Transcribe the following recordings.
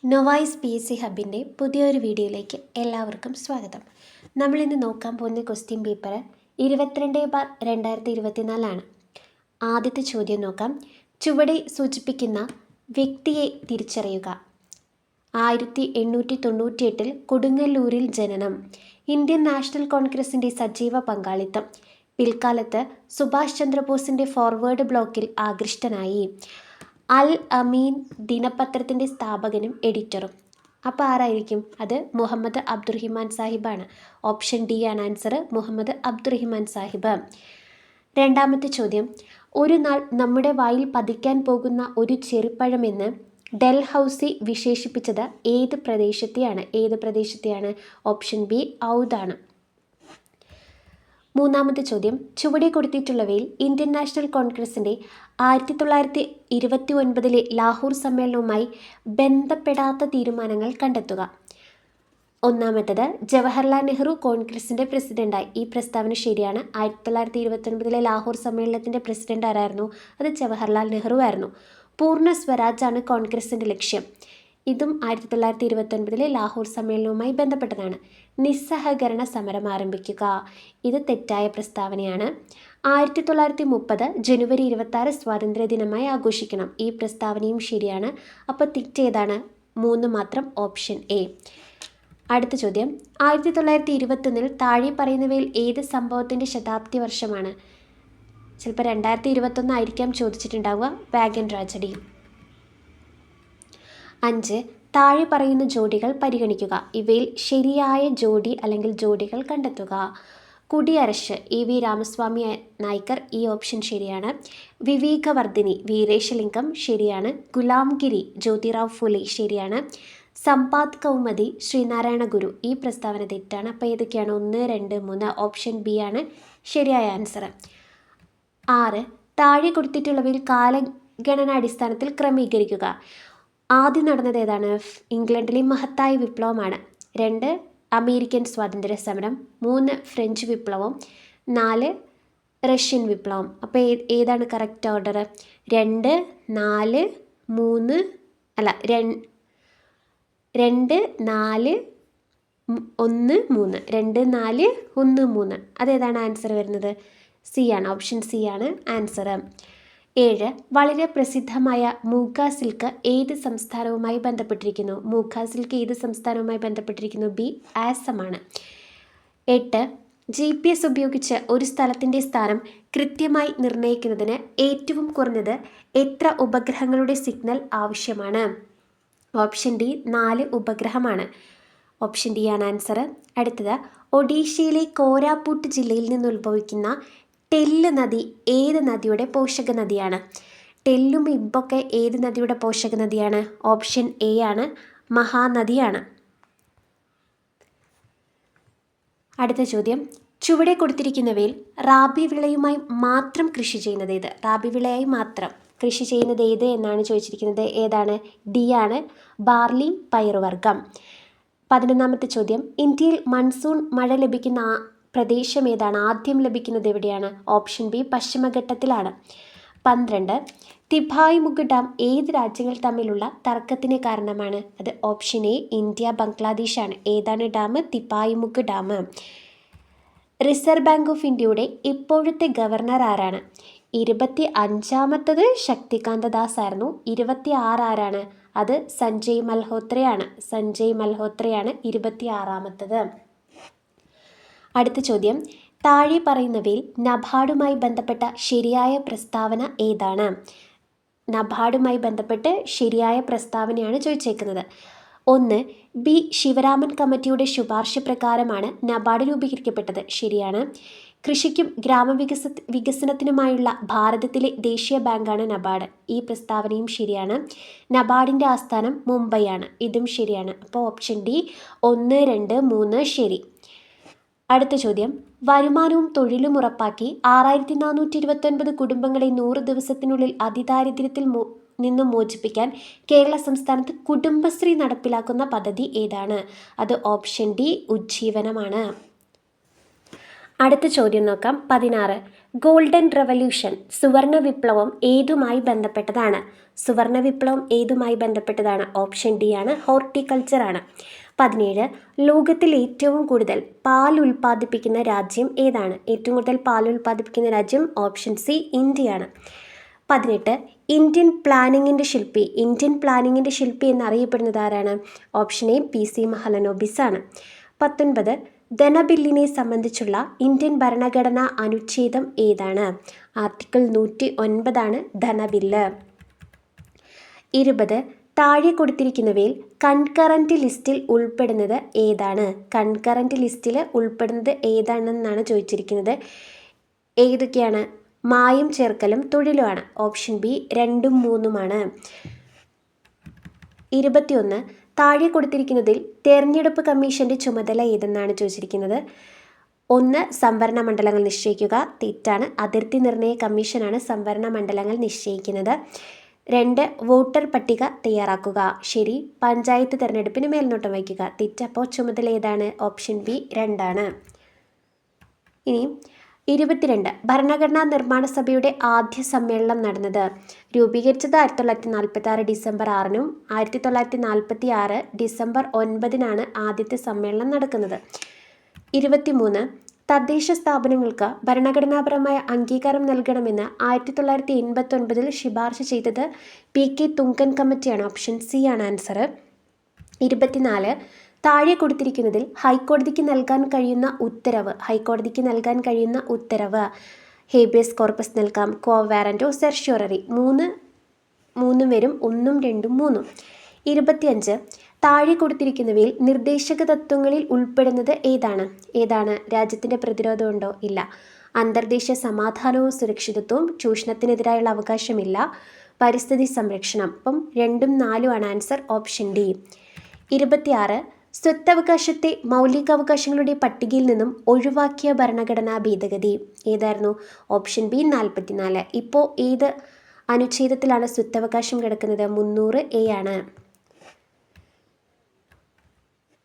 നൊവൈസ് PSC ഹബിൻ്റെ പുതിയൊരു വീഡിയോയിലേക്ക് എല്ലാവർക്കും സ്വാഗതം. നമ്മളിന്ന് നോക്കാൻ പോകുന്ന ക്വസ്റ്റ്യൻ പേപ്പർ 22/2024 ആദ്യത്തെ ചോദ്യം നോക്കാം. ചുവടെ സൂചിപ്പിക്കുന്ന വ്യക്തിയെ തിരിച്ചറിയുക. 1898 കൊടുങ്ങല്ലൂരിൽ ജനനം. ഇന്ത്യൻ നാഷണൽ കോൺഗ്രസിൻ്റെ സജീവ പങ്കാളിത്തം. പിൽക്കാലത്ത് സുഭാഷ് ചന്ദ്രബോസിൻ്റെ ഫോർവേഡ് ബ്ലോക്കിൽ ആകൃഷ്ടനായി. അൽ അമീൻ ദിനപത്രത്തിൻ്റെ സ്ഥാപകനും എഡിറ്ററും. അപ്പോൾ ആരായിരിക്കും? അത് മുഹമ്മദ് അബ്ദുറഹിമാൻ സാഹിബാണ്. ഓപ്ഷൻ ഡി ആണ് ആൻസർ, മുഹമ്മദ് അബ്ദുറഹിമാൻ സാഹിബ്. രണ്ടാമത്തെ ചോദ്യം. ഒരു നാൾ നമ്മുടെ വായിൽ പതിക്കാൻ പോകുന്ന ഒരു ചെറുപ്പഴമെന്ന് ഡൽഹൌസി വിശേഷിപ്പിച്ചത് ഏത് പ്രദേശത്തെയാണ്? Option B ഔദാണ്. മൂന്നാമത്തെ ചോദ്യം. ചുവടെ കൊടുത്തിട്ടുള്ളവയിൽ ഇന്ത്യൻ നാഷണൽ കോൺഗ്രസിൻ്റെ 1929 ലാഹോർ സമ്മേളനവുമായി ബന്ധപ്പെടാത്ത തീരുമാനങ്ങൾ കണ്ടെത്തുക. ഒന്നാമത്തത്, ജവഹർലാൽ നെഹ്റു കോൺഗ്രസിൻ്റെ പ്രസിഡൻ്റായി. ഈ പ്രസ്താവന ശരിയാണ്. 1929 ലാഹോർ സമ്മേളനത്തിൻ്റെ പ്രസിഡന്റ് ആരായിരുന്നു? അത് ജവഹർലാൽ നെഹ്റു ആയിരുന്നു. പൂർണ്ണ സ്വരാജാണ് കോൺഗ്രസിൻ്റെ ലക്ഷ്യം. ഇതും 1929 ലാഹോർ സമ്മേളനവുമായി ബന്ധപ്പെട്ടതാണ്. നിസ്സഹകരണ സമരം ആരംഭിക്കുക. ഇത് തെറ്റായ പ്രസ്താവനയാണ്. 1930 ജനുവരി 26 സ്വാതന്ത്ര്യദിനമായി ആഘോഷിക്കണം. ഈ പ്രസ്താവനയും ശരിയാണ്. അപ്പോൾ തെറ്റ് ഏതാണ്? 3 മാത്രം, ഓപ്ഷൻ എ. അടുത്ത ചോദ്യം. 1921 താഴെ പറയുന്നവയിൽ ഏത് സംഭവത്തിൻ്റെ ശതാബ്ദി വർഷമാണ്? ചിലപ്പോൾ 2021 ആയിരിക്കാം ചോദിച്ചിട്ടുണ്ടാവുക. Wagen tragedy. 5. താഴെ പറയുന്ന ജോഡികൾ പരിഗണിക്കുക. ഇവയിൽ ശരിയായ ജോഡി അല്ലെങ്കിൽ ജോഡികൾ കണ്ടെത്തുക. കുടിയരശ് EV രാമസ്വാമി നായ്ക്കർ. ഈ ഓപ്ഷൻ ശരിയാണ്. വിവേകവർദ്ധിനി വീരേശലിംഗം ശരിയാണ്. ഗുലാംഗിരി ജ്യോതിറാവ് ഫുലെ ശരിയാണ്. സമ്പാദ് കൗമുദി ശ്രീനാരായണ ഗുരു. ഈ പ്രസ്താവന തെറ്റാണ്. അപ്പോൾ ഏതൊക്കെയാണ്? 1, 2, 3. ഓപ്ഷൻ ബി ആണ് ശരിയായ ആൻസർ. 6. താഴെ കൊടുത്തിട്ടുള്ളവയിൽ കാലഗണനാടിസ്ഥാനത്തിൽ ക്രമീകരിക്കുക. ആദ്യം നടന്നത് ഏതാണ്? ഇംഗ്ലണ്ടിലെ മഹത്തായ വിപ്ലവമാണ്. 2 അമേരിക്കൻ സ്വാതന്ത്ര്യ സമരം. 3 ഫ്രഞ്ച് വിപ്ലവം. 4 റഷ്യൻ വിപ്ലവം. അപ്പോൾ ഏതാണ് കറക്റ്റ് ഓർഡർ? 2, 4, 3 അല്ല 2, 4, 1, 3. 2, 4, 1, 3. അതേതാണ് ആൻസർ വരുന്നത്? സി ആണ്. ഓപ്ഷൻ സി ആണ് ആൻസർ. 7. വളരെ പ്രസിദ്ധമായ മൂഗ സിൽക്ക് ഏത് സംസ്ഥാനവുമായി ബന്ധപ്പെട്ടിരിക്കുന്നു? മൂഗ സിൽക്ക് ഏത് സംസ്ഥാനവുമായി ബന്ധപ്പെട്ടിരിക്കുന്നു? ബി ആസമാണ്. 8. GPS ഉപയോഗിച്ച് ഒരു സ്ഥലത്തിൻ്റെ സ്ഥാനം കൃത്യമായി നിർണ്ണയിക്കുന്നതിന് ഏറ്റവും കുറഞ്ഞത് എത്ര ഉപഗ്രഹങ്ങളുടെ സിഗ്നൽ ആവശ്യമാണ്? Option D 4 ഉപഗ്രഹമാണ്. ഓപ്ഷൻ ഡി ആണ് ആൻസർ. അടുത്തത്. ഒഡീഷയിലെ കോരാപുട്ട് ജില്ലയിൽ നിന്ന് ഉത്ഭവിക്കുന്ന ടെല്ല് നദി ഏത് നദിയുടെ പോഷക നദിയാണ്? ടെല്ലും ഇബ്ബൊക്കെ ഏത് നദിയുടെ പോഷക നദിയാണ്? ഓപ്ഷൻ എ ആണ്, മഹാനദിയാണ്. അടുത്ത ചോദ്യം. ചുവടെ കൊടുത്തിരിക്കുന്നവയിൽ റാബി വിളയുമായി മാത്രം കൃഷി ചെയ്യുന്നത് ഏത്? റാബി വിളയായി മാത്രം കൃഷി ചെയ്യുന്നത് ഏത് എന്നാണ് ചോദിച്ചിരിക്കുന്നത്. ഏതാണ്? ഡി ആണ്, ബാർലി പയറുവർഗം. 11ാമത്തെ ചോദ്യം. ഇന്ത്യയിൽ മൺസൂൺ മഴ ലഭിക്കുന്ന പ്രദേശം ഏതാണ്? ആദ്യം ലഭിക്കുന്നത് എവിടെയാണ്? ഓപ്ഷൻ ബി പശ്ചിമഘട്ടത്തിലാണ്. 12. തിഭായ്മുഖ് ഡാം ഏത് രാജ്യങ്ങൾ തമ്മിലുള്ള തർക്കത്തിന് കാരണമാണ്? അത് ഓപ്ഷൻ എ ഇന്ത്യ ബംഗ്ലാദേശ് ആണ്. ഏതാണ് dam? Tipaimukh dam. Reserve Bank of ഇന്ത്യയുടെ ഇപ്പോഴത്തെ ഗവർണർ ആരാണ്? 25ാമത്തത് ശക്തികാന്ത ദാസ് ആയിരുന്നു. 26 ആരാണ്? അത് സഞ്ജയ് മൽഹോത്രയാണ്. 26ാമത്തത്. അടുത്ത ചോദ്യം. താഴെ പറയുന്നവയിൽ നബാർഡുമായി ബന്ധപ്പെട്ട ശരിയായ പ്രസ്താവന ഏതാണ്? നബാർഡുമായി ബന്ധപ്പെട്ട് ശരിയായ പ്രസ്താവനയാണ് ചോദിച്ചേക്കുന്നത്. 1. ബി ശിവരാമൻ കമ്മിറ്റിയുടെ ശുപാർശ പ്രകാരമാണ് നബാർഡ് രൂപീകരിക്കപ്പെട്ടത്. ശരിയാണ്. കൃഷിക്കും വികസനത്തിനുമായുള്ള ഭാരതത്തിലെ ദേശീയ ബാങ്കാണ് നബാർഡ്. ഈ പ്രസ്താവനയും ശരിയാണ്. നബാർഡിൻ്റെ ആസ്ഥാനം മുംബൈയാണ്. ഇതും ശരിയാണ്. അപ്പോൾ ഓപ്ഷൻ ഡി 1, 2, 3 ശരി. അടുത്ത ചോദ്യം. വരുമാനവും തൊഴിലും ഉറപ്പാക്കി 6429 കുടുംബങ്ങളെ 100 ദിവസത്തിനുള്ളിൽ അതിദാരിദ്ര്യത്തിൽ നിന്നും മോചിപ്പിക്കാൻ കേരള സംസ്ഥാനത്ത് കുടുംബശ്രീ നടപ്പിലാക്കുന്ന പദ്ധതി ഏതാണ്? അത് ഓപ്ഷൻ ഡി ഉജ്ജീവനമാണ്. അടുത്ത ചോദ്യം നോക്കാം. 16. ഗോൾഡൻ റവല്യൂഷൻ സുവർണ വിപ്ലവം ഏതുമായി ബന്ധപ്പെട്ടതാണ്? സുവർണ വിപ്ലവം ഏതുമായി ബന്ധപ്പെട്ടതാണ്? ഓപ്ഷൻ ഡി ആണ്, ഹോർട്ടിക്കൾച്ചർ ആണ്. 17 ലോകത്തിൽ ഏറ്റവും കൂടുതൽ പാൽ ഉൽപ്പാദിപ്പിക്കുന്ന രാജ്യം ഏതാണ്? ഏറ്റവും കൂടുതൽ പാൽ ഉൽപ്പാദിപ്പിക്കുന്ന രാജ്യം ഓപ്ഷൻ സി ഇന്ത്യയാണ്. 18 ഇന്ത്യൻ പ്ലാനിങ്ങിൻ്റെ ശില്പി എന്നറിയപ്പെടുന്നത് ആരാണ്? ഓപ്ഷൻ എ PC മഹലനോബിസ് ആണ്. 19 ധനബില്ലിനെ സംബന്ധിച്ചുള്ള ഇന്ത്യൻ ഭരണഘടനാ അനുച്ഛേദം ഏതാണ്? ആർട്ടിക്കിൾ 109 ആണ് ധനബില്ല്. 20 താഴെ കൊടുത്തിരിക്കുന്നവയിൽ കൺകറന്റ് ലിസ്റ്റിൽ ഉൾപ്പെടുന്നത് ഏതാണ്? കൺകറന്റ് ലിസ്റ്റിൽ ഉൾപ്പെടുന്നത് ഏതാണെന്നാണ് ചോദിച്ചിരിക്കുന്നത്. ഏതൊക്കെയാണ്? മായം ചേർക്കലും തൊഴിലുമാണ്. Option B 2ഉം 3ഉമാണ്. 21 താഴെ കൊടുത്തിരിക്കുന്നതിൽ തെരഞ്ഞെടുപ്പ് കമ്മീഷന്റെ ചുമതല ഏതെന്നാണ് ചോദിച്ചിരിക്കുന്നത്. 1 സംവരണ മണ്ഡലങ്ങൾ നിശ്ചയിക്കുക, തെറ്റാണ്. അതിർത്തി നിർണയ കമ്മീഷനാണ് സംവരണ മണ്ഡലങ്ങൾ നിശ്ചയിക്കുന്നത്. 2 വോട്ടർ പട്ടിക തയ്യാറാക്കുക, ശരി. പഞ്ചായത്ത് തെരഞ്ഞെടുപ്പിന് മേൽനോട്ടം വയ്ക്കുക, തെറ്റ്. അപ്പോൾ ചുമതല ഏതാണ്? ഓപ്ഷൻ ബി 2 ആണ്. ഇനി 22 ഭരണഘടനാ നിർമ്മാണ സഭയുടെ ആദ്യ സമ്മേളനം നടന്നത്? രൂപീകരിച്ചത് 1946 ഡിസംബർ 6-നും 1946 ഡിസംബർ 9-നാണ് ആദ്യത്തെ സമ്മേളനം നടക്കുന്നത്. 23 തദ്ദേശ സ്ഥാപനങ്ങൾക്ക് ഭരണഘടനാപരമായ അംഗീകാരം നൽകണമെന്ന് 1989 ശുപാർശ ചെയ്തത് PK തുങ്കൻ കമ്മിറ്റിയാണ്. ഓപ്ഷൻ സി ആണ് ആൻസർ. 24 താഴെ കൊടുത്തിരിക്കുന്നതിൽ ഹൈക്കോടതിക്ക് നൽകാൻ കഴിയുന്ന ഉത്തരവ് ഹേബിയസ് കോർപ്പസ് നൽകാം, ക്വോ വാറന്റോ, സെർഷ്യോററി. 3 വരും, 1ഉം 2ഉം 3ഉം. 25 താഴെ കൊടുത്തിരിക്കുന്നവയിൽ നിർദ്ദേശക തത്വങ്ങളിൽ ഉൾപ്പെടുന്നത് ഏതാണ്? രാജ്യത്തിൻ്റെ പ്രതിരോധമുണ്ടോ? ഇല്ല. അന്തർദേശീയ സമാധാനവും സുരക്ഷിതത്വവും, ചൂഷണത്തിനെതിരായുള്ള അവകാശമില്ല, പരിസ്ഥിതി സംരക്ഷണം. അപ്പം 2ഉം 4ഉം ആണ് ആൻസർ. Option D. 26 സ്വത്തവകാശത്തെ മൗലികാവകാശങ്ങളുടെ പട്ടികയിൽ നിന്നും ഒഴിവാക്കിയ ഭരണഘടനാ ഭേദഗതി ഏതായിരുന്നു? Option B 44. ഇപ്പോൾ ഏത് അനുച്ഛേദത്തിലാണ് സ്വത്തവകാശം കിടക്കുന്നത്? 300A ആണ്.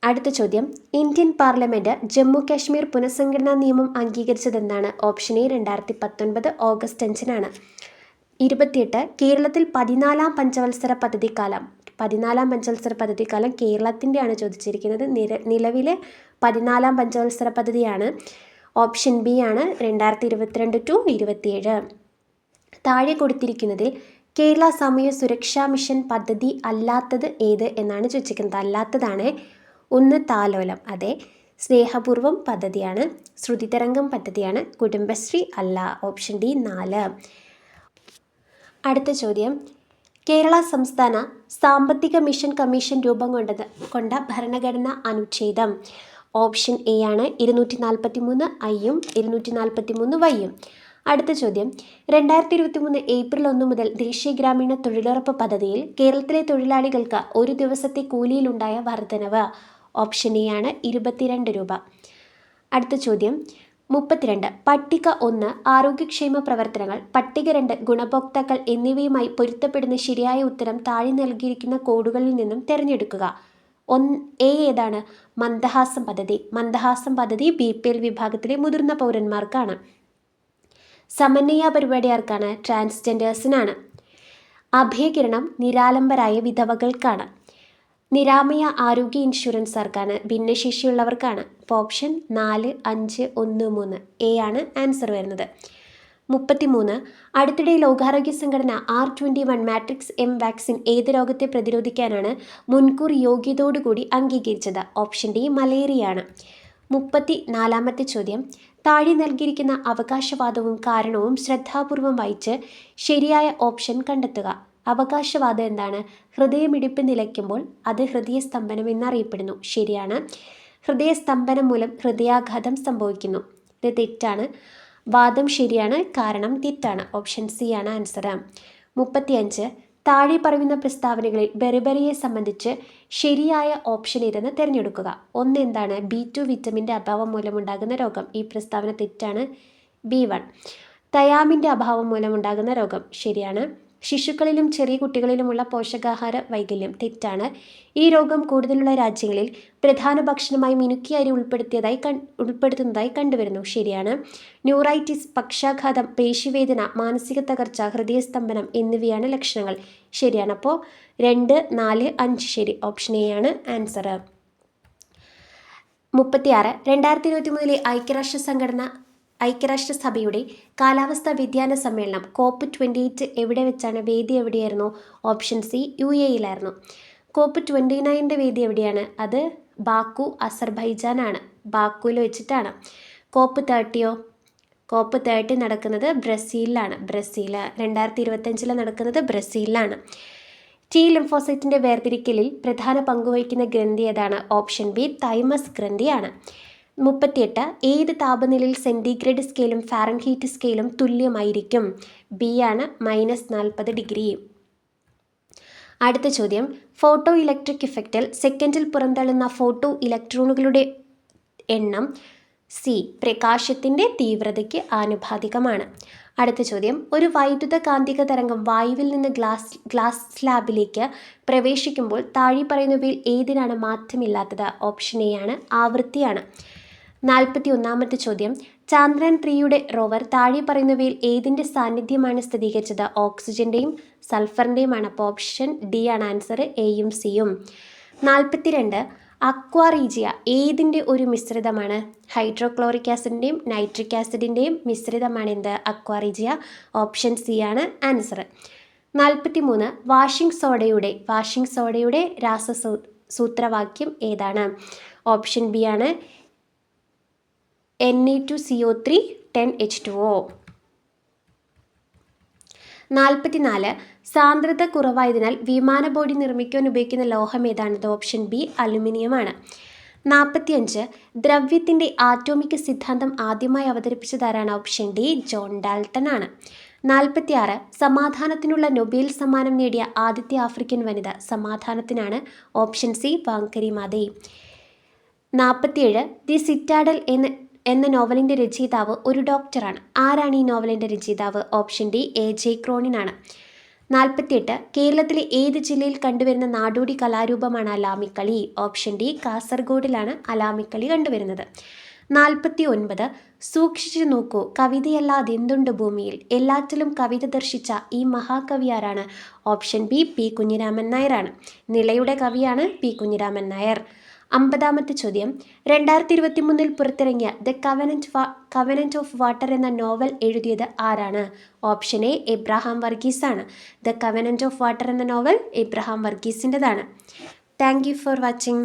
അടുത്ത ചോദ്യം, ഇന്ത്യൻ പാർലമെന്റ് ജമ്മു കാശ്മീർ പുനഃസംഘടനാ നിയമം അംഗീകരിച്ചതെന്നാണ്? ഓപ്ഷൻ എ 2019 ഓഗസ്റ്റ് 5-നാണ്. 28 കേരളത്തിൽ 14ാം പഞ്ചവത്സര പദ്ധതിക്കാലം കേരളത്തിൻ്റെയാണ് ചോദിച്ചിരിക്കുന്നത്. നിലവിലെ 14ാം പഞ്ചവത്സര പദ്ധതിയാണ്. ഓപ്ഷൻ ബി ആണ് 2022-27. താഴെ കൊടുത്തിരിക്കുന്നതിൽ കേരള സാമൂഹ്യ സുരക്ഷാ മിഷൻ പദ്ധതി അല്ലാത്തത് ഏത് എന്നാണ് ചോദിച്ചിരിക്കുന്നത്. അല്ലാത്തതാണ് 1 താലോലം, അതെ. സ്നേഹപൂർവം പദ്ധതിയാണ്. ശ്രുതിതരംഗം പദ്ധതിയാണ്. കുടുംബശ്രീ അല്ല. Option D 4. അടുത്ത ചോദ്യം, കേരള സംസ്ഥാന സാമ്പത്തിക മിഷൻ കമ്മീഷൻ രൂപം കൊണ്ട ഭരണഘടനാ അനുച്ഛേദം? ഓപ്ഷൻ എ ആണ് 243 243 അടുത്ത ചോദ്യം, 2023 ഏപ്രിൽ 1 മുതൽ ദേശീയ ഗ്രാമീണ തൊഴിലുറപ്പ് പദ്ധതിയിൽ കേരളത്തിലെ തൊഴിലാളികൾക്ക് ഒരു ദിവസത്തെ കൂലിയിലുണ്ടായ വർധനവ്? ഓപ്ഷൻ എ ആണ് 22 രൂപ. അടുത്ത ചോദ്യം, 32 പട്ടിക 1 ആരോഗ്യക്ഷേമ പ്രവർത്തനങ്ങൾ, പട്ടിക 2 ഗുണഭോക്താക്കൾ എന്നിവയുമായി പൊരുത്തപ്പെടുന്ന ശരിയായ ഉത്തരം താഴെ നൽകിയിരിക്കുന്ന കോഡുകളിൽ നിന്നും തിരഞ്ഞെടുക്കുക. എ ഏതാണ്? മന്ദഹാസം പദ്ധതി BPL വിഭാഗത്തിലെ മുതിർന്ന പൗരന്മാർക്കാണ്. സമന്വയ പരിപാടി ആർക്കാണ്? ട്രാൻസ്ജെൻഡേഴ്സിനാണ്. അഭയകിരണം നിരാലംബരായ വിധവകൾക്കാണ്. നിരാമയ ആരോഗ്യ ഇൻഷുറൻസ് ആർക്കാണ്? ഭിന്നശേഷിയുള്ളവർക്കാണ്. അപ്പോൾ ഓപ്ഷൻ 4, 5, 1, 3 എ ആണ് ആൻസർ വരുന്നത്. 33 അടുത്തിടെ ലോകാരോഗ്യ സംഘടന R21 മാട്രിക്സ് M വാക്സിൻ ഏത് രോഗത്തെ പ്രതിരോധിക്കാനാണ് മുൻകൂർ യോഗ്യതയോടുകൂടി അംഗീകരിച്ചത്? ഓപ്ഷൻ ഡി മലേറിയ ആണ്. 34ാമത്തെ ചോദ്യം, താഴെ നൽകിയിരിക്കുന്ന അവകാശവാദവും കാരണവും ശ്രദ്ധാപൂർവം വായിച്ച് ശരിയായ ഓപ്ഷൻ കണ്ടെത്തുക. അവകാശവാദം എന്താണ്? ഹൃദയമിടിപ്പ് നിലയ്ക്കുമ്പോൾ അത് ഹൃദയസ്തംഭനം എന്നറിയപ്പെടുന്നു. ശരിയാണ്. ഹൃദയസ്തംഭനം മൂലം ഹൃദയാഘാതം സംഭവിക്കുന്നു. ഇത് തെറ്റാണ്. വാദം ശരിയാണ്, കാരണം തെറ്റാണ്. ഓപ്ഷൻ സി ആണ് ആൻസർ. 35 താഴെ പറയുന്ന പ്രസ്താവനകളിൽ ബെറിബറിയെ സംബന്ധിച്ച് ശരിയായ ഓപ്ഷൻ ഏതെന്ന് തിരഞ്ഞെടുക്കുക. 1 എന്താണ്? B2 വിറ്റമിൻ്റെ അഭാവം മൂലമുണ്ടാകുന്ന രോഗം. ഈ പ്രസ്താവന തെറ്റാണ്. B1 തയാമിൻ്റെ അഭാവം മൂലമുണ്ടാകുന്ന രോഗം. ശരിയാണ്. ശിശുക്കളിലും ചെറിയ കുട്ടികളിലുമുള്ള പോഷകാഹാര വൈകല്യം. തെറ്റാണ്. ഈ രോഗം കൂടുതലുള്ള രാജ്യങ്ങളിൽ പ്രധാന ഭക്ഷണമായി മിനുക്കിയ അരി ഉൾപ്പെടുത്തുന്നതായി കണ്ടുവരുന്നു. ശരിയാണ്. ന്യൂറൈറ്റിസ്, പക്ഷാഘാതം, പേശിവേദന, മാനസിക തകർച്ച, ഹൃദയസ്തംഭനം എന്നിവയാണ് ലക്ഷണങ്ങൾ. ശരിയാണ്. അപ്പോൾ 2, 4, 5 ശരി. ഓപ്ഷൻ എ ആണ് ആൻസർ. 36. 2023 ഐക്യരാഷ്ട്രസഭയുടെ കാലാവസ്ഥാ വ്യതിയാന സമ്മേളനം COP28 എവിടെ വെച്ചാണ്? വേദി എവിടെയായിരുന്നു? Option C UAE-യിലായിരുന്നു. COP29ൻ്റെ വേദി എവിടെയാണ്? അത് ബാക്കു, അസർബൈജാൻ ആണ്. ബാക്കുവിൽ വെച്ചിട്ടാണ്. COP30യോ? COP30 നടക്കുന്നത് ബ്രസീലിലാണ്. 2025 നടക്കുന്നത് ബ്രസീലിലാണ്. T ലിംഫോസൈറ്റിൻ്റെ വേർതിരിക്കലിൽ പ്രധാന പങ്കുവഹിക്കുന്ന ഗ്രന്ഥി ഏതാണ്? ഓപ്ഷൻ ബി തൈമസ് ഗ്രന്ഥിയാണ്. 38. ഏത് താപനിലയിൽ സെൻറ്റിഗ്രേഡ് സ്കെയിലും ഫാരൻഹീറ്റ് സ്കെയിലും തുല്യമായിരിക്കും? ബി ആണ്, -40°. അടുത്ത ചോദ്യം, ഫോട്ടോ ഇലക്ട്രിക് ഇഫക്റ്റിൽ സെക്കൻഡിൽ പുറന്തള്ളുന്ന ഫോട്ടോ ഇലക്ട്രോണുകളുടെ എണ്ണം സി പ്രകാശത്തിൻ്റെ തീവ്രതയ്ക്ക് ആനുപാതികമാണ്. അടുത്ത ചോദ്യം, ഒരു വൈദ്യുത കാന്തിക തരംഗം വായുവിൽ നിന്ന് ഗ്ലാസ് സ്ലാബിലേക്ക് പ്രവേശിക്കുമ്പോൾ താഴെ പറയുന്നവയിൽ ഏതിനാണ് മാറ്റമില്ലാത്തത്? ഓപ്ഷൻ എ ആണ്, ആവൃത്തിയാണ്. 41. ചോദ്യം, ചന്ദ്രയാൻ 3യുടെ റോവർ താഴെ പറയുന്നവയിൽ ഏതിൻ്റെ സാന്നിധ്യമാണ് സ്ഥിരീകരിച്ചത്? ഓക്സിജൻ്റെയും സൾഫറിൻ്റെയുമാണ്. അപ്പോൾ ഓപ്ഷൻ ഡി ആണ് ആൻസർ. എയും സിയും. 42. അക്വാറീജിയ ഏതിൻ്റെ ഒരു മിശ്രിതമാണ്? ഹൈഡ്രോക്ലോറിക് ആസിഡിൻ്റെയും നൈട്രിക് ആസിഡിൻ്റെയും മിശ്രിതമാണ് എന്ത്? അക്വാറീജിയ. ഓപ്ഷൻ സി ആണ് ആൻസർ. 43. വാഷിംഗ് സോഡയുടെ രാസസൂത്രവാക്യം ഏതാണ്? ഓപ്ഷൻ ബി ആണ്, Na2CO3 10H2O. 44. സാന്ദ്രത കുറവായതിനാൽ വിമാന ബോഡി നിർമ്മിക്കാൻ ഉപയോഗിക്കുന്ന ലോഹം ഏതാണത്? ഓപ്ഷൻ ബി അലുമിനിയമാണ്. 45. ദ്രവ്യത്തിൻ്റെ ആറ്റോമിക് സിദ്ധാന്തം ആദ്യമായി അവതരിപ്പിച്ചതാരാണ്? ഓപ്ഷൻ ഡി ജോൺ ഡാൾട്ടൺ ആണ്. 46. സമാധാനത്തിനുള്ള നൊബേൽ സമ്മാനം നേടിയ ആദ്യത്തെ ആഫ്രിക്കൻ വനിത? സമാധാനത്തിനാണ്. Option C Wangari Maathai. 47. The Citadel എന്ന നോവലിൻ്റെ രചയിതാവ് ഒരു ഡോക്ടറാണ്. ആരാണ് ഈ നോവലിൻ്റെ രചയിതാവ്? Option D A.J. ക്രോണിനാണ്. 48. കേരളത്തിലെ ഏത് ജില്ലയിൽ കണ്ടുവരുന്ന നാടോടി കലാരൂപമാണ് അലാമിക്കളി? ഓപ്ഷൻ ഡി കാസർഗോഡിലാണ് അലാമിക്കളി കണ്ടുവരുന്നത്. 49. സൂക്ഷിച്ചു നോക്കൂ, കവിതയല്ലാതെ എന്തുണ്ട് ഭൂമിയിൽ? എല്ലാറ്റിലും കവിത ദർശിച്ച ഈ മഹാകവി ആരാണ്? Option B P. കുഞ്ഞിരാമൻ നായരാണ്. നിളയുടെ കവിയാണ് P. കുഞ്ഞിരാമൻ നായർ. 50. ചോദ്യം, 2023 പുറത്തിറങ്ങിയ ദ കവനന്റ് ഓഫ് വാട്ടർ എന്ന നോവൽ എഴുതിയത് ആരാണ്? ഓപ്ഷൻ എ എബ്രഹാം വർഗീസ് ആണ്. ദ കവനന്റ് ഓഫ് വാട്ടർ എന്ന നോവൽ എബ്രഹാം വർഗീസിൻ്റെതാണ്. Thank you for watching.